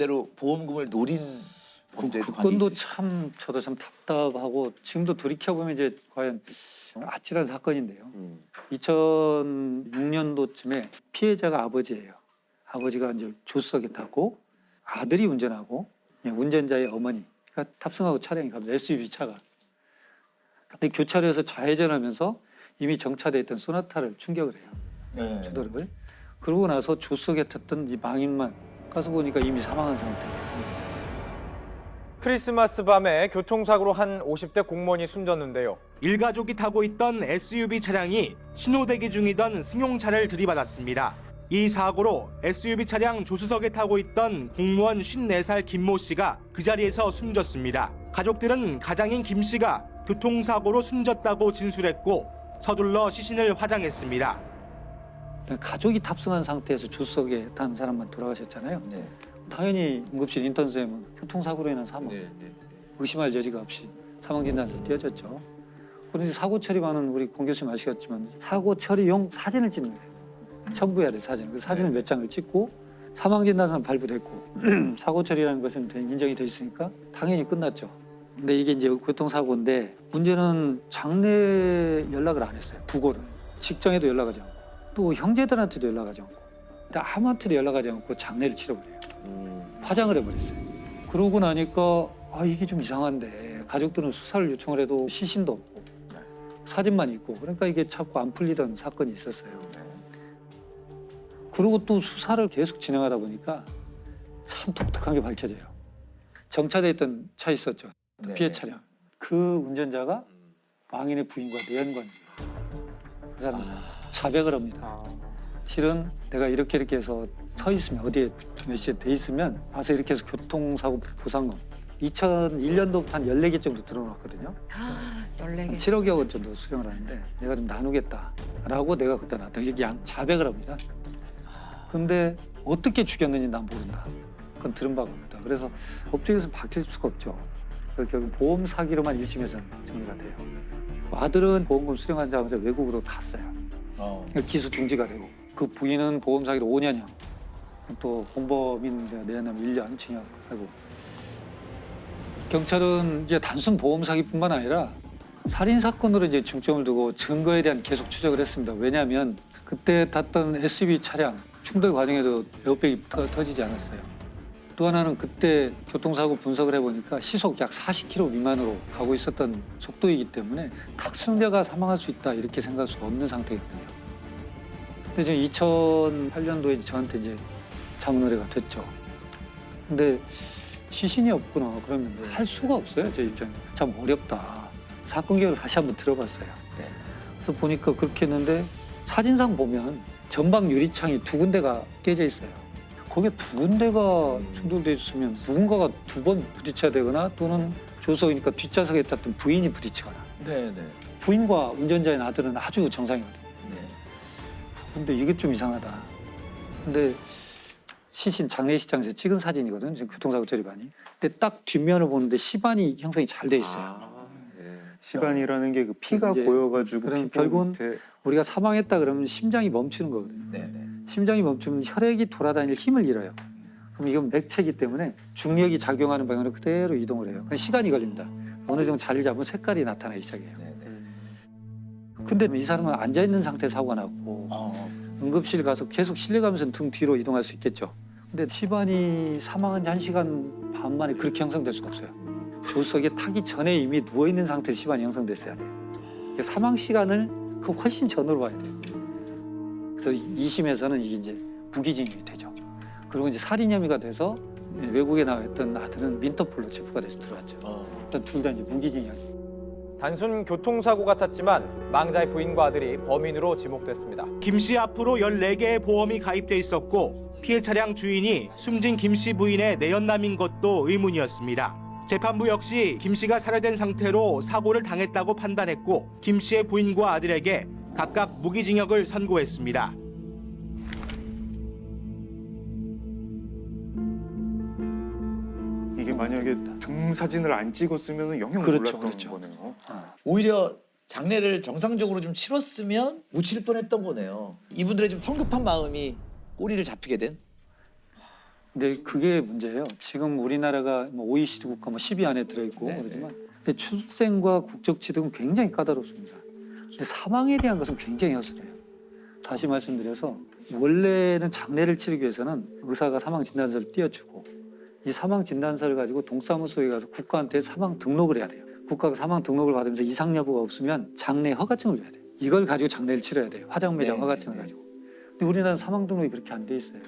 나름대로 보험금을 노린 범죄도 그 건도 있으시죠? 참 저도 참 답답하고 지금도 돌이켜 보면 이제 과연 아찔한 사건인데요. 2006년도쯤에 피해자가 아버지예요. 아버지가 이제 조수석에 타고 아들이 운전하고 운전자의 어머니가 탑승하고 차량이 갑니다. SUV 차가. 근데 교차로에서 좌회전하면서 이미 정차돼 있던 소나타를 충격을 해요. 네. 주도를. 그러고 나서 조수석에 탔던 이 망인만 가서 보니까 이미 사망한 상태예요. 크리스마스 밤에 교통사고로 한 50대 공무원이 숨졌는데요. 일가족이 타고 있던 SUV 차량이 신호대기 중이던 승용차를 들이받았습니다. 이 사고로 SUV 차량 조수석에 타고 있던 공무원 54살 김모 씨가 그 자리에서 숨졌습니다. 가족들은 가장인 김 씨가 교통사고로 숨졌다고 진술했고 서둘러 시신을 화장했습니다. 가족이 탑승한 상태에서 조수석에 탄 사람만 돌아가셨잖아요. 네. 당연히 응급실 인턴쌤은 교통사고로 인한 사망, 의심할 여지가 없이 사망진단서 띄어졌죠. 그런데 사고 처리반은 우리 공 교수님 아시겠지만 사고 처리용 사진을 찍는 거예요. 첨부해야 돼 사진. 그 사진을 몇 장을 찍고 사망진단서는 발부됐고 사고 처리라는 것은 인정이 돼 있으니까 당연히 끝났죠. 근데 이게 이제 교통사고인데 문제는 장례 연락을 안 했어요. 부고를. 직장에도 연락하지 않고 또 형제들한테도 연락하지 않고 아무한테도 연락하지 않고 장례를 치러버려요. 파장을 해버렸어요. 그러고 나니까 이게 좀 이상한데 가족들은 수사를 요청을 해도 시신도 없고 사진만 있고 그러니까 이게 자꾸 안 풀리던 사건이 있었어요. 그리고 또 수사를 계속 진행하다 보니까 참 독특한 게 밝혀져요. 정차돼 있던 차 있었죠. 피해 차량. 그 운전자가 망인의 부인과 내연관이에요. 그 사람은 자백을 합니다. 실은 내가 이렇게 해서 서 있으면 어디에 몇 시에 돼 있으면 와서 이렇게 해서 교통사고 보상금 2001년도부터 한 14개 정도 들어놨거든요. 14개. 7억여 원 정도 수령을 하는데 내가 좀 나누겠다라고 내가 그때 나왔다. 이게 자백을 합니다. 근데 어떻게 죽였는지 난 모른다. 그건 들은 바가 없다. 그래서 법정에서 밝힐 수가 없죠. 그래서 결국 보험 사기로만 1심에서는 정리가 돼요. 아들은 보험금 수령하자마자 외국으로 갔어요. 기소 중지가 되고 그 부인은 보험 사기로 5년형 또 공범인 내연하면 1년 징역 살고 경찰은 이제 단순 보험 사기뿐만 아니라 살인 사건으로 이제 중점을 두고 증거에 대한 계속 추적을 했습니다. 왜냐하면 그때 탔던 SUV 차량 충돌 과정에도 에어백이 터지지 않았어요. 또 하나는 그때 교통사고 분석을 해보니까 시속 약 40km 미만으로 가고 있었던 속도이기 때문에 탁순자가 사망할 수 있다 이렇게 생각할 수가 없는 상태거든요. 근데 지금 2008년도에 저한테 이제 자문 의뢰가 됐죠. 근데 시신이 없구나 그러면 할 수가 없어요. 제 입장에 참 어렵다. 사건 계획을 다시 한번 들어봤어요. 네. 그래서 보니까 그렇게 했는데 사진상 보면 전방 유리창이 2군데가 깨져 있어요. 거기에 2군데가 충돌돼 있으면 누군가가 2번 부딪혀야 되거나 또는 조수석이니까 뒷좌석에 탔던 부인이 부딪히거나 네네. 부인과 운전자인 아들은 아주 정상이거든요. 네. 근데 이게 좀 이상하다. 근데 시신 장례식장에서 찍은 사진이거든요. 지금 교통사고 처리반이. 근데 딱 뒷면을 보는데 시반이 형성이 잘 돼 있어요. 시반이라는 게 그 피가 이제 고여가지고 그럼 피부 결국은 밑에 우리가 사망했다 그러면 심장이 멈추는 거거든요. 네네. 심장이 멈추면 혈액이 돌아다닐 힘을 잃어요. 그럼 이건 맥체이기 때문에 중력이 작용하는 방향으로 그대로 이동을 해요. 그냥 시간이 걸립니다. 어느 정도 자리를 잡으면 색깔이 나타나기 시작해요. 네네. 근데 이 사람은 앉아있는 상태에서 사고가 났고 응급실 가서 계속 실려가면서 등 뒤로 이동할 수 있겠죠. 근데 시반이 사망한 지 1시간 반 만에 그렇게 형성될 수가 없어요. 조수석에 타기 전에 이미 누워있는 상태에서 시반이 형성됐어야 돼요. 사망 시간을 그 훨씬 전으로 봐야 돼요. 그래서 2심에서는 이게 이제 무기징역이 되죠. 그리고 이제 살인 혐의가 돼서 외국에 나와 있던 아들은 민터폴로 체포가 돼서 들어왔죠. 일단 둘 다 이제 무기징역. 단순 교통사고 같았지만 망자의 부인과 아들이 범인으로 지목됐습니다. 김 씨 앞으로 14개의 보험이 가입돼 있었고 피해 차량 주인이 숨진 김 씨 부인의 내연남인 것도 의문이었습니다. 재판부 역시 김 씨가 살해된 상태로 사고를 당했다고 판단했고 김 씨의 부인과 아들에게 각각 무기징역을 선고했습니다. 이게 만약에 등 사진을 안 찍었으면 영영 그렇죠, 몰랐던 그렇죠. 거네요. 오히려 장례를 정상적으로 좀 치렀으면 묻힐 뻔했던 거네요. 이분들의 좀 성급한 마음이 꼬리를 잡히게 된. 근데 그게 문제예요. 지금 우리나라가 뭐 OECD 국가 뭐 10위 안에 들어있고 네, 그러지만 근데 출생과 국적 취득은 굉장히 까다롭습니다. 근데 사망에 대한 것은 굉장히 허술해요. 다시 말씀드려서 원래는 장례를 치르기 위해서는 의사가 사망 진단서를 띄워주고 이 사망 진단서를 가지고 동사무소에 가서 국가한테 사망 등록을 해야 돼요. 국가가 사망 등록을 받으면서 이상 여부가 없으면 장례 허가증을 줘야 돼요. 이걸 가지고 장례를 치러야 돼요. 화장 매장 네, 허가증을 네, 네. 가지고. 근데 우리나라는 사망 등록이 그렇게 안 돼 있어요.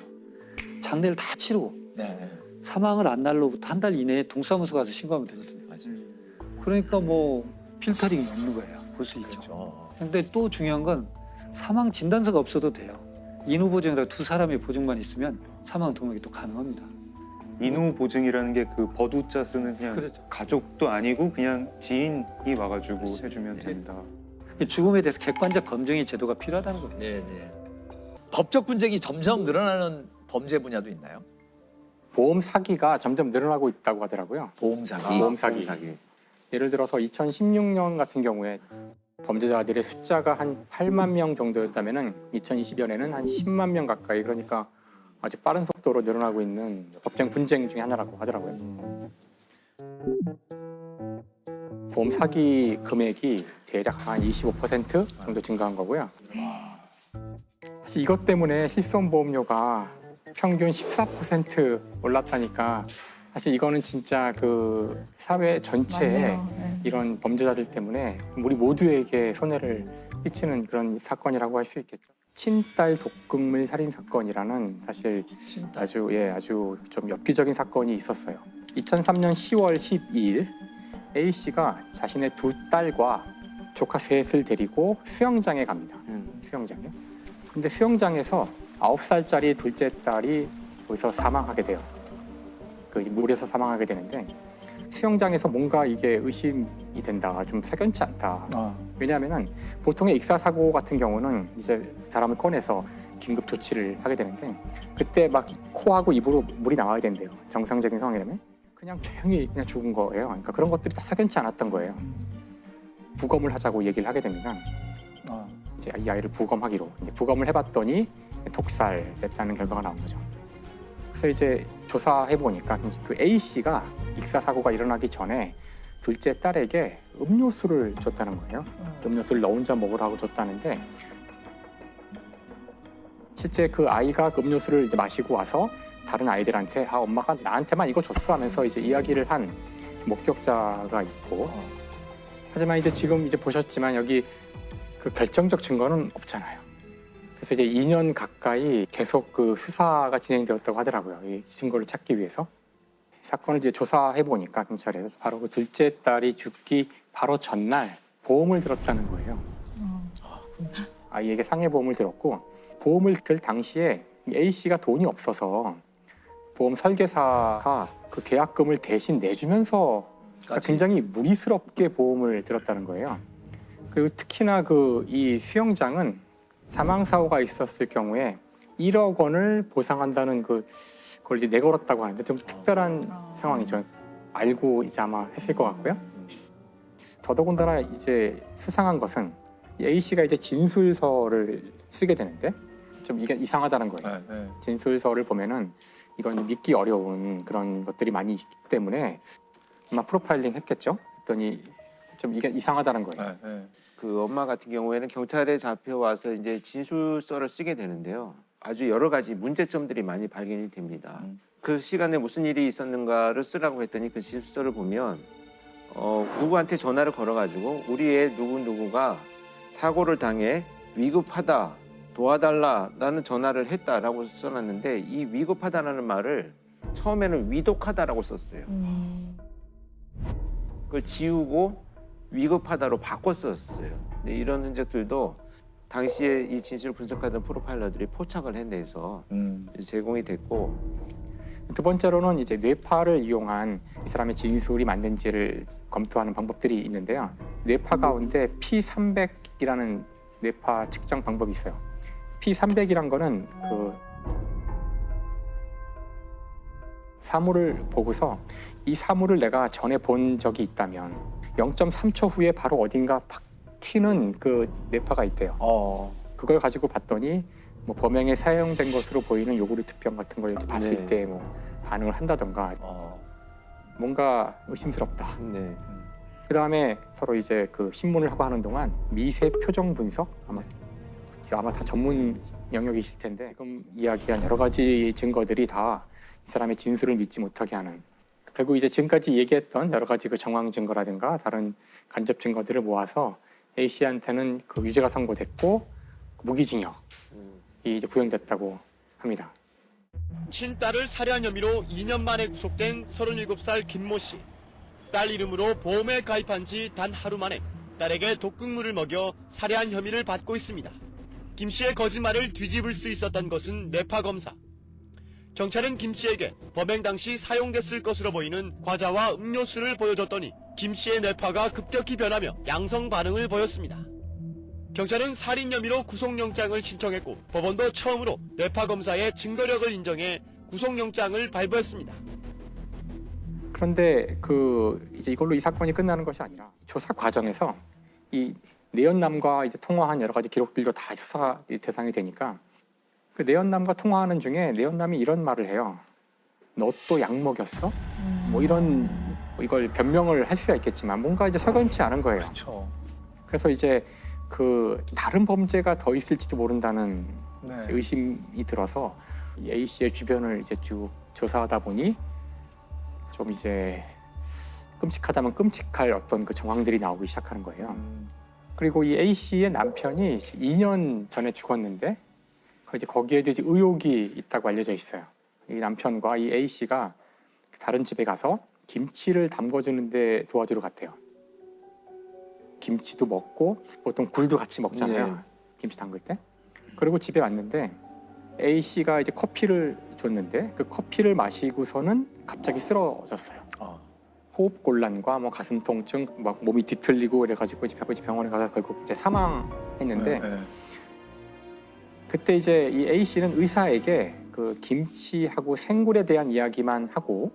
장례를 다 치르고 네. 사망을 안 날로부터 한 달 이내에 동사무소 가서 신고하면 되거든요. 맞아요. 그러니까 뭐 필터링이 없는 거예요. 볼 수 있죠. 그렇죠. 근데 또 중요한 건 사망 진단서가 없어도 돼요. 인후 보증이라 두 사람의 보증만 있으면 사망 등록이 또 가능합니다. 인후 보증이라는 게 그 버두자 쓰는 그냥 그렇죠. 가족도 아니고 그냥 지인이 와가지고 해주면 네. 된다. 죽음에 대해서 객관적 검증의 제도가 필요하다는 거예요. 네, 네. 법적 분쟁이 점점 늘어나는 범죄 분야도 있나요? 보험 사기가 점점 늘어나고 있다고 하더라고요. 보험 사기. 보험 사기. 예를 들어서 2016년 같은 경우에 범죄자들의 숫자가 한 8만 명 정도였다면은 2020년에는 한 10만 명 가까이, 그러니까 아주 빠른 속도로 늘어나고 있는 법정 분쟁 중에 하나라고 하더라고요. 보험 사기 금액이 대략 한 25% 정도 증가한 거고요. 사실 이것 때문에 실손 보험료가 평균 14% 올랐다니까 사실 이거는 진짜 그 사회 전체에 맞네요. 네. 이런 범죄자들 때문에 우리 모두에게 손해를 끼치는 그런 사건이라고 할 수 있겠죠. 친딸 독극물 살인 사건이라는 사실 아주 좀 엽기적인 사건이 있었어요. 2003년 10월 12일 A 씨가 자신의 두 딸과 조카 셋을 데리고 수영장에 갑니다. 수영장에. 근데 수영장에서 9살짜리 둘째 딸이 거기서 사망하게 돼요. 그 물에서 사망하게 되는데 수영장에서 뭔가 이게 의심이 된다, 좀 석연치 않다. 왜냐하면은 보통의 익사 사고 같은 경우는 이제 사람을 꺼내서 긴급 조치를 하게 되는데 그때 막 코하고 입으로 물이 나와야 된대요. 정상적인 상황이라면 그냥 조용히 그냥 죽은 거예요. 그러니까 그런 것들이 다 석연치 않았던 거예요. 부검을 하자고 얘기를 하게 됩니다. 이제 이 아이를 부검하기로 이제 부검을 해봤더니 독살됐다는 결과가 나온 거죠. 그래서 이제 조사해 보니까 그 A 씨가 익사 사고가 일어나기 전에 둘째 딸에게 음료수를 줬다는 거예요. 음료수를 너 혼자 먹으라고 줬다는데 실제 그 아이가 그 음료수를 이제 마시고 와서 다른 아이들한테 엄마가 나한테만 이거 줬어 하면서 이제 이야기를 한 목격자가 있고 하지만 이제 지금 이제 보셨지만 여기 그 결정적 증거는 없잖아요. 그래서 이제 2년 가까이 계속 그 수사가 진행되었다고 하더라고요. 이 증거를 찾기 위해서. 사건을 이제 조사해 보니까 경찰에서 바로 그 둘째 딸이 죽기 바로 전날 보험을 들었다는 거예요. 아이에게 상해보험을 들었고 보험을 들 당시에 A 씨가 돈이 없어서 보험 설계사가 그 계약금을 대신 내주면서 굉장히 무리스럽게 보험을 들었다는 거예요. 그리고 특히나 그 이 수영장은 사망 사고가 있었을 경우에 1억 원을 보상한다는 그걸 이제 내걸었다고 하는데 좀 특별한 상황이죠. 알고 이제 아마 했을 것 같고요. 더더군다나 이제 수상한 것은 A 씨가 이제 진술서를 쓰게 되는데 좀 이게 이상하다는 거예요. 네. 진술서를 보면은 이건 믿기 어려운 그런 것들이 많이 있기 때문에 아마 프로파일링 했겠죠. 그랬더니 좀 이게 이상하다는 거예요. 그 엄마 같은 경우에는 경찰에 잡혀와서 이제 진술서를 쓰게 되는데요. 아주 여러 가지 문제점들이 많이 발견이 됩니다. 그 시간에 무슨 일이 있었는가를 쓰라고 했더니 그 진술서를 보면 누구한테 전화를 걸어가지고 우리의 누구누구가 사고를 당해 위급하다, 도와달라라는 전화를 했다라고 써놨는데 이 위급하다라는 말을 처음에는 위독하다라고 썼어요. 그걸 지우고 위급하다로 바꿨었어요. 근데 이런 흔적들도 당시에 이 진실을 분석하던 프로파일러들이 포착을 해내서 제공이 됐고 두 번째로는 이제 뇌파를 이용한 이 사람의 진술이 맞는지를 검토하는 방법들이 있는데요. 뇌파 가운데 P300이라는 뇌파 측정 방법이 있어요. P300이란 거는 그 사물을 보고서 이 사물을 내가 전에 본 적이 있다면 0.3초 후에 바로 어딘가 팍 튀는 그 뇌파가 있대요. 그걸 가지고 봤더니 뭐 범행에 사용된 것으로 보이는 요구르트병 같은 걸 이제 봤을 네. 때 뭐 반응을 한다던가 뭔가 의심스럽다. 네. 그 다음에 서로 이제 그 신문을 하고 하는 동안 미세 표정 분석 아마 다 전문 영역이실 텐데 지금 이야기한 여러 가지 증거들이 다 이 사람의 진술을 믿지 못하게 하는 결국 이제 지금까지 얘기했던 여러 가지 그 정황 증거라든가 다른 간접 증거들을 모아서 A 씨한테는 그 유죄가 선고됐고 무기징역이 이제 부용됐다고 합니다. 친딸을 살해한 혐의로 2년 만에 구속된 37살 김모 씨. 딸 이름으로 보험에 가입한 지 단 하루 만에 딸에게 독극물을 먹여 살해한 혐의를 받고 있습니다. 김 씨의 거짓말을 뒤집을 수 있었던 것은 뇌파 검사. 경찰은 김 씨에게 범행 당시 사용됐을 것으로 보이는 과자와 음료수를 보여줬더니 김 씨의 뇌파가 급격히 변하며 양성 반응을 보였습니다. 경찰은 살인 혐의로 구속영장을 신청했고 법원도 처음으로 뇌파 검사의 증거력을 인정해 구속영장을 발부했습니다. 그런데 그 이제 이걸로 이 사건이 끝나는 것이 아니라 조사 과정에서 이 내연남과 이제 통화한 여러 가지 기록들도 다 조사 대상이 되니까 그 내연남과 통화하는 중에 내연남이 이런 말을 해요. 너 또 약 먹였어? 뭐 이런 이걸 변명을 할 수가 있겠지만 뭔가 이제 석연치 않은 거예요. 그렇죠. 그래서 이제 그 다른 범죄가 더 있을지도 모른다는 이제 의심이 들어서 이 A 씨의 주변을 이제 쭉 조사하다 보니 좀 이제 끔찍하다면 끔찍할 어떤 그 정황들이 나오기 시작하는 거예요. 그리고 이 A 씨의 남편이 2년 전에 죽었는데 이제 거기에도 이제 의혹이 있다고 알려져 있어요. 이 남편과 이 A 씨가 다른 집에 가서 김치를 담궈주는데 도와주러 갔대요. 김치도 먹고 보통 굴도 같이 먹잖아요. 네. 김치 담글 때. 그리고 집에 왔는데 A 씨가 이제 커피를 줬는데 그 커피를 마시고서는 갑자기 쓰러졌어요. 호흡 곤란과 뭐 가슴 통증, 막 몸이 뒤틀리고 그래가지고 이제 병원에 가서 결국 이제 사망했는데 그때 이제 이 A 씨는 의사에게 그 김치하고 생굴에 대한 이야기만 하고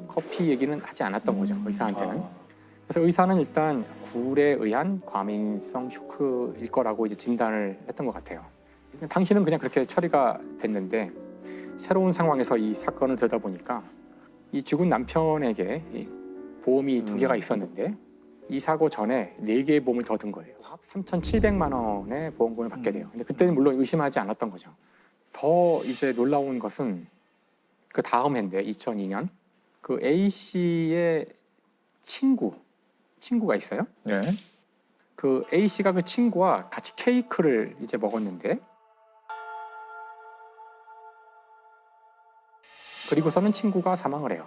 커피 얘기는 하지 않았던 거죠. 의사한테는. 그래서 의사는 일단 굴에 의한 과민성 쇼크일 거라고 이제 진단을 했던 것 같아요. 당시는 그냥 그렇게 처리가 됐는데 새로운 상황에서 이 사건을 들여다보니까 이 죽은 남편에게 이 보험이 2개가 있었는데 이 사고 전에 4개의 보험을 더 든 거예요. 3,700만 원의 보험금을 받게 돼요. 근데 그때는 물론 의심하지 않았던 거죠. 더 이제 놀라운 것은 그 다음 해인데 2002년 그 A 씨의 친구가 있어요. 네. 그 A 씨가 그 친구와 같이 케이크를 이제 먹었는데 그리고서는 친구가 사망을 해요.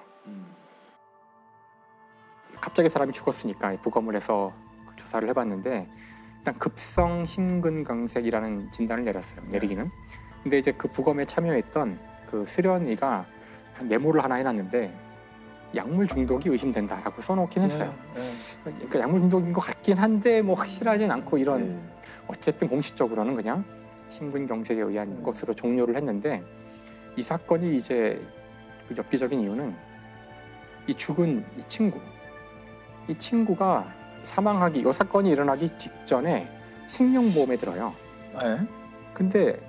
갑자기 사람이 죽었으니까 부검을 해서 조사를 해봤는데 일단 급성 심근경색이라는 진단을 내리기는. 근데 이제 그 부검에 참여했던 그 수련이가 메모를 하나 해놨는데 약물 중독이 의심된다라고 써놓긴 했어요. 그러니까 약물 중독인 것 같긴 한데 뭐 확실하진 않고 이런 어쨌든 공식적으로는 그냥 심근경색에 의한 것으로 종료를 했는데 이 사건이 이제 엽기적인 이유는 이 죽은 이 친구가 이 사건이 일어나기 직전에 생명보험에 들어요. 근데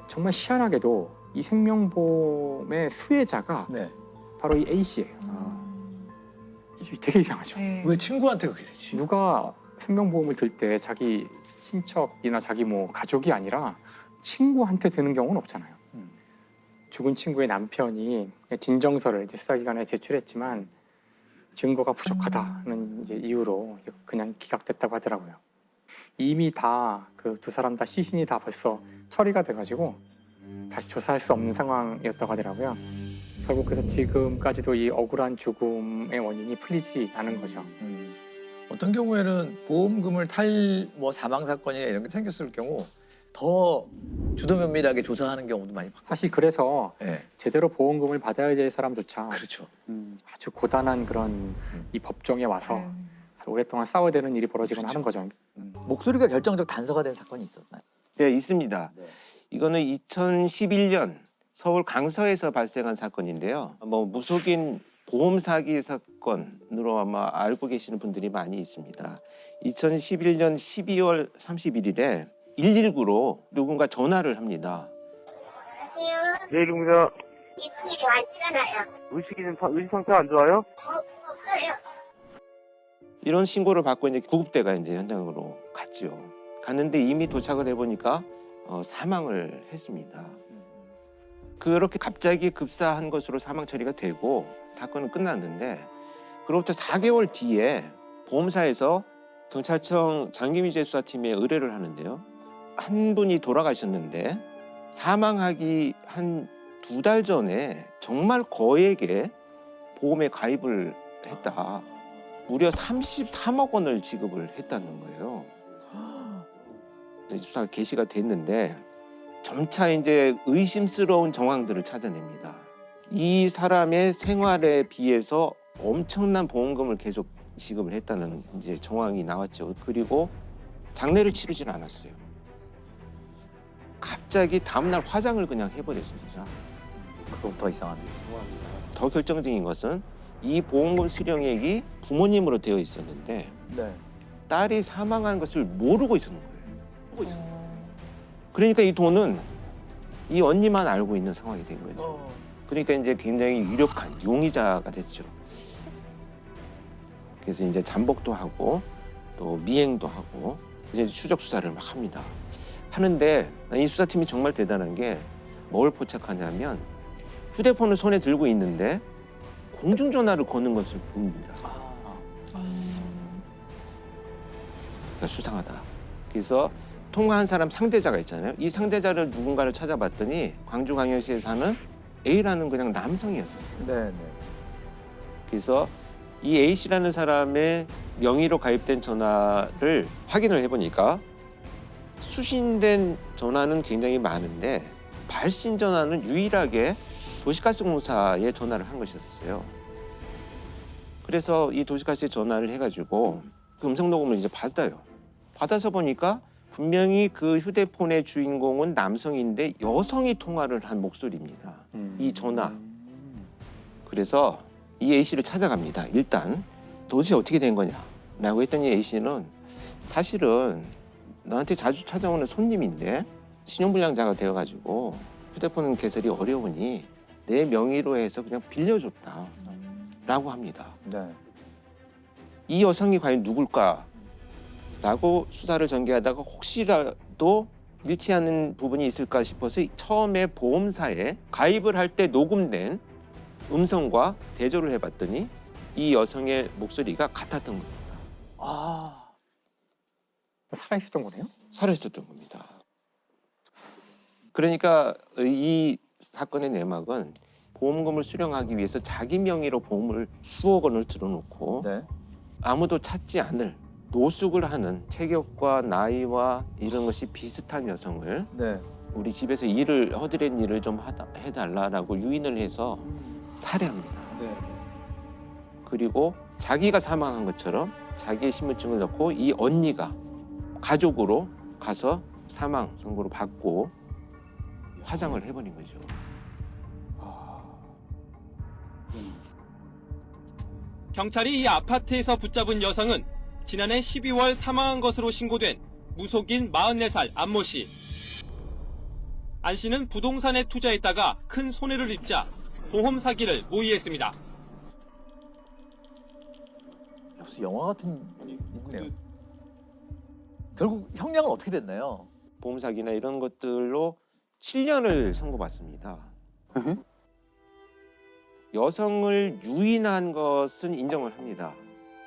정말 희한하게도 이 생명보험의 수혜자가 바로 이 A 씨예요. 되게 이상하죠. 왜 친구한테 그렇게 되지? 누가 생명보험을 들 때 자기 친척이나 자기 뭐 가족이 아니라 친구한테 드는 경우는 없잖아요. 죽은 친구의 남편이 진정서를 이제 수사기관에 제출했지만 증거가 부족하다는 이제 이유로 그냥 기각됐다고 하더라고요. 이미 다 그 두 사람 다 시신이 다 벌써 처리가 돼가지고 다시 조사할 수 없는 상황이었다고 하더라고요. 결국 그래서 지금까지도 이 억울한 죽음의 원인이 풀리지 않은 거죠. 어떤 경우에는 보험금을 탈 뭐 사망 사건이나 이런 게 생겼을 경우 더 주도 면밀하게 조사하는 경우도 많이 봤고. 사실 그래서 제대로 보험금을 받아야 될 사람조차 그렇죠. 아주 고단한 그런 이 법정에 와서 오랫동안 싸워야 되는 일이 벌어지거나 하는 거죠. 목소리가 결정적 단서가 된 사건이 있었나요? 네, 있습니다. 이거는 2011년 서울 강서에서 발생한 사건인데요. 뭐 무속인 보험 사기 사건으로 아마 알고 계시는 분들이 많이 있습니다. 2011년 12월 31일에 119로 누군가 전화를 합니다. 네, 누구세요? 이분이 안 지나나요? 의식 상태 안 좋아요? 없어요. 이런 신고를 받고 이제 구급대가 이제 현장으로 갔죠. 갔는데 이미 도착을 해보니까 사망을 했습니다. 그렇게 갑자기 급사한 것으로 사망 처리가 되고 사건은 끝났는데 그로부터 4개월 뒤에 보험사에서 경찰청 장기미제 수사팀에 의뢰를 하는데요. 한 분이 돌아가셨는데 사망하기 한 2달 전에 정말 거액의 보험에 가입을 했다. 무려 33억 원을 지급을 했다는 거예요. 수사가 개시가 됐는데 점차 이제 의심스러운 정황들을 찾아냅니다. 이 사람의 생활에 비해서 엄청난 보험금을 계속 지급을 했다는 이제 정황이 나왔죠. 그리고 장례를 치르지는 않았어요. 갑자기 다음날 화장을 그냥 해버렸습니다. 그럼 더 이상하네. 더 결정적인 것은 이 보험금 수령액이 부모님으로 되어 있었는데 네. 딸이 사망한 것을 모르고 있었는 거예요. 그러니까 이 돈은 이 언니만 알고 있는 상황이 된 거예요. 그러니까 이제 굉장히 유력한 용의자가 됐죠. 그래서 이제 잠복도 하고 또 미행도 하고 이제 추적 수사를 막 합니다. 하는데 이 수사팀이 정말 대단한 게 뭘 포착하냐면 휴대폰을 손에 들고 있는데 공중전화를 거는 것을 봅니다. 그러니까 수상하다. 그래서 통화한 사람 상대자가 있잖아요. 이 상대자를 누군가를 찾아봤더니 광주광역시에 사는 A라는 그냥 남성이었어요. 네. 그래서 이 A씨라는 사람의 명의로 가입된 전화를 확인을 해보니까 수신된 전화는 굉장히 많은데 발신 전화는 유일하게 도시가스공사에 전화를 한 것이었어요. 그래서 이 도시가스에 전화를 해가지고 그 음성 녹음을 이제 받아요. 받아서 보니까 분명히 그 휴대폰의 주인공은 남성인데 여성이 통화를 한 목소리입니다. 이 전화. 그래서 이 A씨를 찾아갑니다. 일단 도대체 어떻게 된 거냐라고 했더니 A씨는 사실은 나한테 자주 찾아오는 손님인데 신용불량자가 되어가지고 휴대폰 개설이 어려우니 내 명의로 해서 그냥 빌려줬다라고 합니다. 네. 이 여성이 과연 누굴까라고 수사를 전개하다가 혹시라도 일치하는 부분이 있을까 싶어서 처음에 보험사에 가입을 할 때 녹음된 음성과 대조를 해봤더니 이 여성의 목소리가 같았던 겁니다. 아, 살아있었던 거네요? 살아있었던 겁니다. 그러니까 이 사건의 내막은 보험금을 수령하기 위해서 자기 명의로 보험을 수억 원을 들어놓고 네. 아무도 찾지 않을 노숙을 하는 체격과 나이와 이런 것이 비슷한 여성을 네. 우리 집에서 일을 허드렛 일을 좀 해달라라고 유인을 해서 살해합니다. 네. 그리고 자기가 사망한 것처럼 자기의 신분증을 넣고 이 언니가 가족으로 가서 사망 선고를 받고 화장을 해버린 거죠. 경찰이 이 아파트에서 붙잡은 여성은 지난해 12월 사망한 것으로 신고된 무속인 44살 안모 씨. 안 씨는 부동산에 투자했다가 큰 손해를 입자 보험 사기를 모의했습니다. 무슨 영화 같은 있네요. 결국 형량은 어떻게 됐나요? 보험 사기나 이런 것들로 7년을 선고받습니다. 여성을 유인한 것은 인정을 합니다.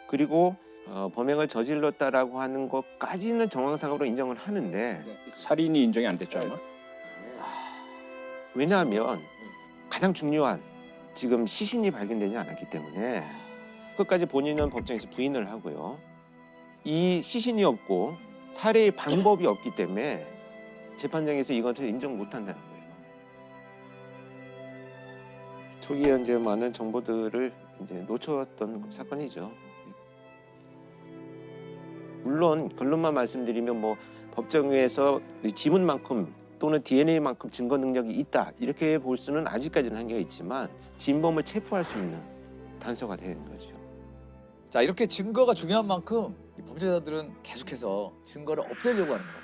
그리고 범행을 저질렀다라고 하는 것까지는 정황상으로 인정을 하는데 살인이 인정이 안 됐죠 아마? 왜냐하면 가장 중요한 지금 시신이 발견되지 않았기 때문에 끝까지 본인은 법정에서 부인을 하고요. 이 시신이 없고 살해의 방법이 없기 때문에 재판장에서 이것을 인정 못한다는 거예요. 초기에 이제 많은 정보들을 이제 놓쳤던 사건이죠. 물론 결론만 말씀드리면 뭐 법정에서 지문만큼 또는 DNA만큼 증거 능력이 있다 이렇게 볼 수는 아직까지는 한계가 있지만 진범을 체포할 수 있는 단서가 되는 거죠. 자, 이렇게 증거가 중요한 만큼 이 범죄자들은 계속해서 증거를 없애려고 하는 거예요.